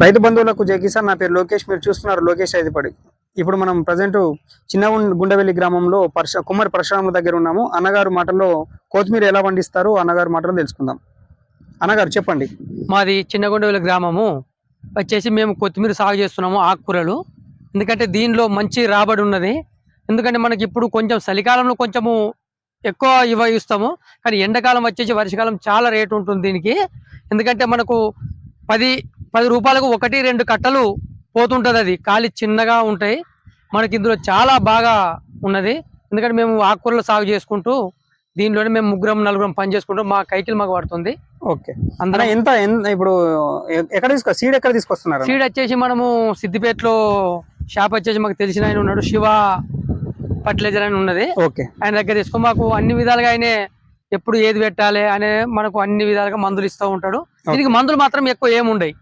రైతు బంధువులకు జై కిసాన్. నా పేరు లోకేష్. మీరు చూస్తున్నారు లోకేష్ ఐదిపడి. ఇప్పుడు మనం ప్రజెంట్ చిన్న గుండెవెల్లి గ్రామంలో కుమ్మరి పరశురాముల దగ్గర ఉన్నాము. అన్నగారు మాటల్లో కొత్తిమీర ఎలా పండిస్తారు అన్నగారు మాటల్లో తెలుసుకుందాం. అన్నగారు చెప్పండి. మాది చిన్న గుండెవెల్లి గ్రామము వచ్చేసి మేము కొత్తిమీర సాగు చేస్తున్నాము, ఆకుకూరలు. ఎందుకంటే దీనిలో మంచి రాబడి ఉన్నది. ఎందుకంటే మనకి ఇప్పుడు కొంచెం చలికాలంలో కొంచెము ఎక్కువ ఇస్తాము, కానీ ఎండాకాలం వచ్చేసి వర్షాకాలం చాలా రేటు ఉంటుంది దీనికి. ఎందుకంటే మనకు 10 రూపాయలకు 1-2 కట్టలు పోతుంటుంది. అది ఖాళీ చిన్నగా ఉంటాయి. మనకి ఇందులో చాలా బాగా ఉన్నది. ఎందుకంటే మేము ఆకుకూరలు సాగు చేసుకుంటూ దీనిలోనే మేము 3-4 పని చేసుకుంటాం. మా కైకిల్ మాకు పడుతుంది. ఓకే, అందరూ ఎంత ఇప్పుడు సీడ్ ఎక్కడ తీసుకొస్తున్నారు? సీడ్ వచ్చేసి మనము సిద్దిపేటలో షాప్ వచ్చేసి మాకు తెలిసిన ఆయన ఉన్నాడు, శివ ఫర్టిలైజర్ అని ఉన్నది. ఓకే, ఆయన దగ్గర తీసుకో. మాకు అన్ని విధాలుగా ఆయనే ఎప్పుడు ఏది పెట్టాలి అనే మనకు అన్ని విధాలుగా మందులు ఇస్తూ ఉంటాడు. దీనికి మందులు మాత్రం ఎక్కువ ఏముండయి.